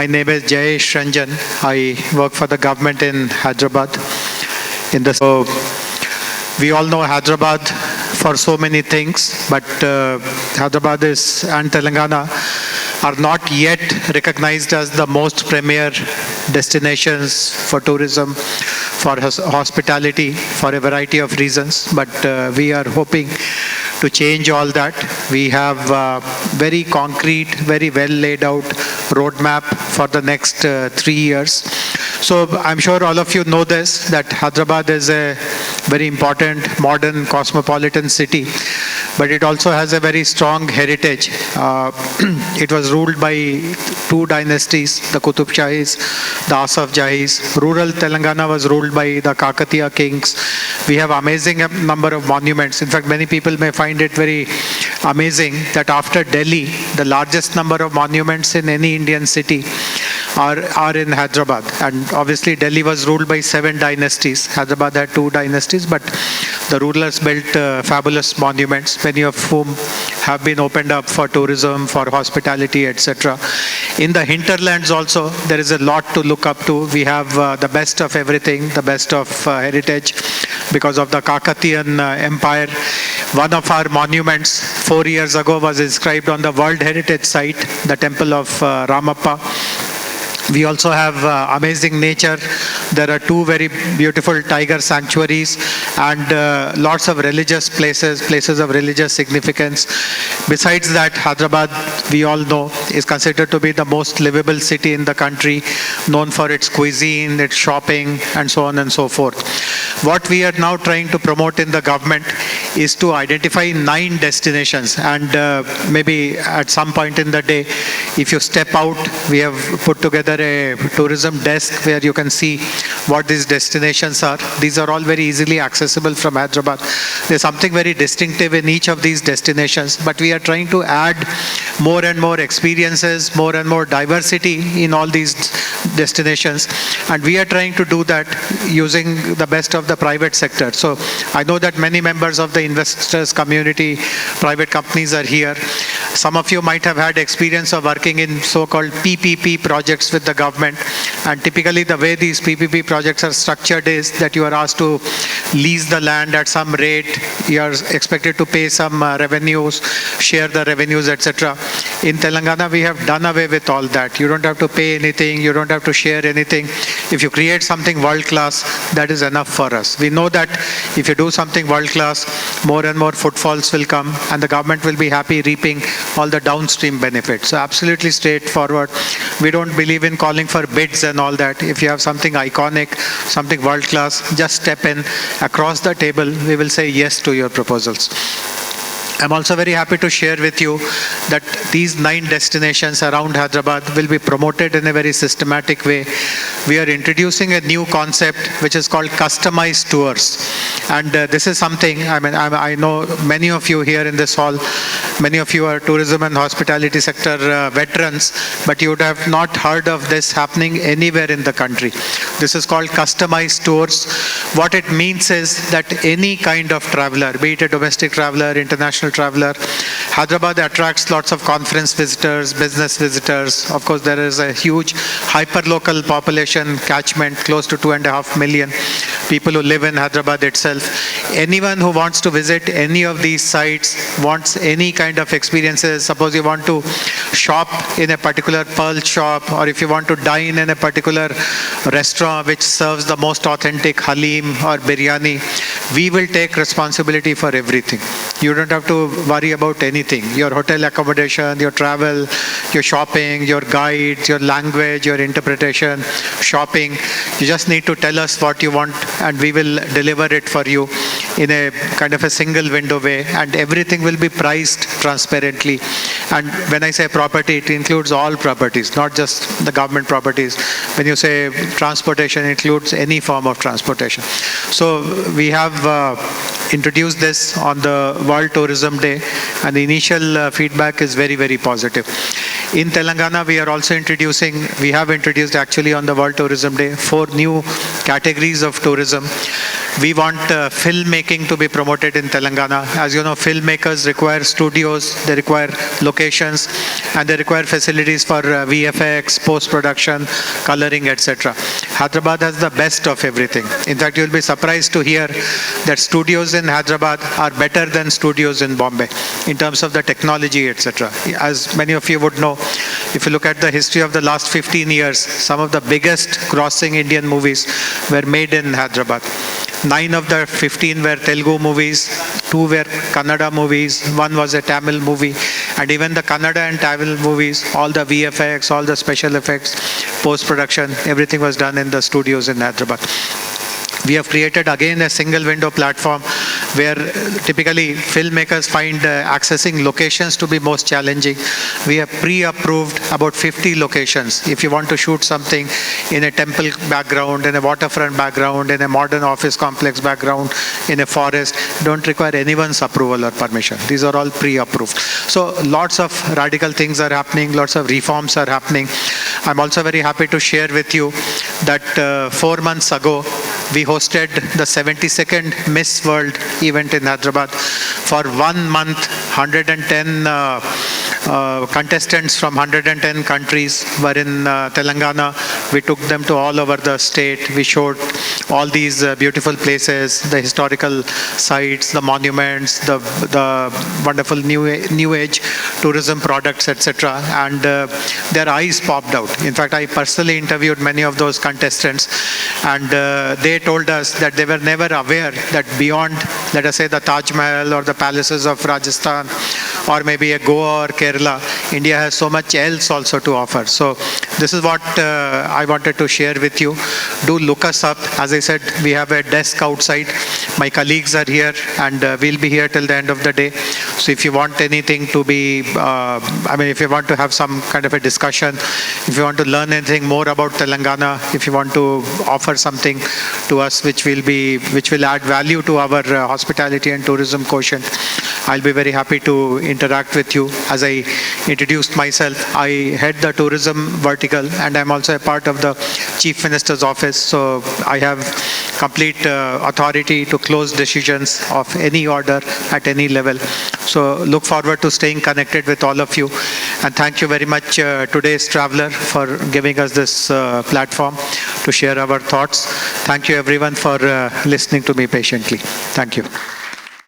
My name is Jayesh Ranjan. I work for the government in Hyderabad. So we all know Hyderabad for so many things, but Hyderabad and Telangana are not yet recognized as the most premier destinations for tourism, for hospitality, for a variety of reasons. But we are hoping to change all that. We have very concrete, very well laid out roadmap for the next 3 years. So I'm sure all of you know this, that Hyderabad is a very important, modern, cosmopolitan city, but it also has a very strong heritage. It was ruled by 2 dynasties, the Qutub Shahis, the Asaf Jahis. Rural Telangana was ruled by the Kakatiya kings. We have amazing number of monuments. In fact, many people may find it very amazing that after Delhi, the largest number of monuments in any Indian city are in Hyderabad. And obviously Delhi was ruled by 7 dynasties. Hyderabad had 2 dynasties, but the rulers built fabulous monuments, many of whom have been opened up for tourism, for hospitality, etc. In the hinterlands also, there is a lot to look up to. We have the best of everything, the best of heritage because of the Kakatiyan Empire. One of our monuments 4 years ago was inscribed on the World Heritage Site, the temple of Ramappa. We also have amazing nature. There are 2 very beautiful tiger sanctuaries and lots of religious places of religious significance. Besides that, Hyderabad, we all know, is considered to be the most livable city in the country, known for its cuisine, its shopping, and so on and so forth. What we are now trying to promote in the government is to identify 9 destinations, and maybe at some point in the day, if you step out, we have put together a tourism desk where you can see what these destinations are. These are all very easily accessible from Hyderabad. There's something very distinctive in each of these destinations, but we are trying to add more and more experiences, more and more diversity in all these destinations, and we are trying to do that using the best of the private sector. So I know that many members of the investors community, private companies are here. Some of you might have had experience of working in so-called PPP projects with the government, and typically the way these PPP projects are structured is that you are asked to lease the land at some rate, you are expected to pay some revenues, share the revenues, etc. In Telangana, we have done away with all that. You don't have to pay anything, you don't have to share anything. If you create something world-class, that is enough for us. We know that if you do something world-class, more and more footfalls will come, and the government will be happy reaping all the downstream benefits. So absolutely straightforward. We don't believe in calling for bids and all that. If you have something iconic, something world-class, just step in. Across the table, we will say yes to your proposals. I'm also very happy to share with you that these 9 destinations around Hyderabad will be promoted in a very systematic way. We are introducing a new concept which is called customized tours. And this is something, I know many of you here in this hall, many of you are tourism and hospitality sector veterans, but you would have not heard of this happening anywhere in the country. This is called customized tours. What it means is that any kind of traveler, be it a domestic traveler, international traveler, Hyderabad attracts lots of conference visitors, business visitors. Of course, there is a huge hyper-local population catchment, close to 2.5 million people who live in Hyderabad itself. Anyone who wants to visit any of these sites, wants any kind of experiences, suppose you want to shop in a particular pearl shop, or if you want to dine in a particular restaurant which serves the most authentic halim or biryani, we will take responsibility for everything. You don't have to worry about anything. Your hotel accommodation, your travel, your shopping, your guides, your language, your interpretation, shopping. You just need to tell us what you want and we will deliver it for you in a kind of a single window way, and everything will be priced transparently. And when I say property, it includes all properties, not just the government properties. When you say transportation, it includes any form of transportation. So we have introduced this on the World Tourism Day, and the initial feedback is very, very positive. In Telangana, we have introduced actually on the World Tourism Day 4 new categories of tourism. We want filmmaking to be promoted in Telangana. As you know, filmmakers require studios, they require locations, and they require facilities for VFX, post-production, coloring, etc. Hyderabad has the best of everything. In fact, you'll be surprised to hear that studios in Hyderabad are better than studios in Bombay in terms of the technology, etc. As many of you would know, if you look at the history of the last 15 years, some of the biggest crossing Indian movies were made in Hyderabad. 9 of the 15 were Telugu movies, 2 were Kannada movies, 1 was a Tamil movie, and even the Kannada and Tamil movies, all the VFX, all the special effects, post-production, everything was done in the studios in Hyderabad. We have created again a single window platform where typically filmmakers find accessing locations to be most challenging. We have pre-approved about 50 locations. If you want to shoot something in a temple background, in a waterfront background, in a modern office complex background, in a forest, don't require anyone's approval or permission. These are all pre-approved. So lots of radical things are happening, lots of reforms are happening. I'm also very happy to share with you that 4 months ago, we hosted the 72nd Miss World event in Hyderabad. For 1 month, 110 contestants from 110 countries were in Telangana. We took them to all over the state. We showed all these beautiful places, the historical sites, the monuments, the wonderful new age tourism products, etc. And their eyes popped out. In fact, I personally interviewed many of those contestants, and they told us that they were never aware that beyond, let us say, the Taj Mahal or the palaces of Rajasthan or maybe a Goa or Kerala, India has so much else also to offer. So this is what I wanted to share with you. Do look us up. As I said, we have a desk outside. My colleagues are here, and we'll be here till the end of the day. So if you want anything to be, if you want to have some kind of a discussion, if you want to learn anything more about Telangana, if you want to offer something to us which will add value to our hospitality and tourism quotient, I'll be very happy to interact with you. As I introduced myself, I head the tourism vertical, and I'm also a part of the Chief Minister's office. So I have complete authority to close decisions of any order at any level. So look forward to staying connected with all of you. And thank you very much, today's traveler, for giving us this platform to share our thoughts. Thank you everyone for listening to me patiently. Thank you.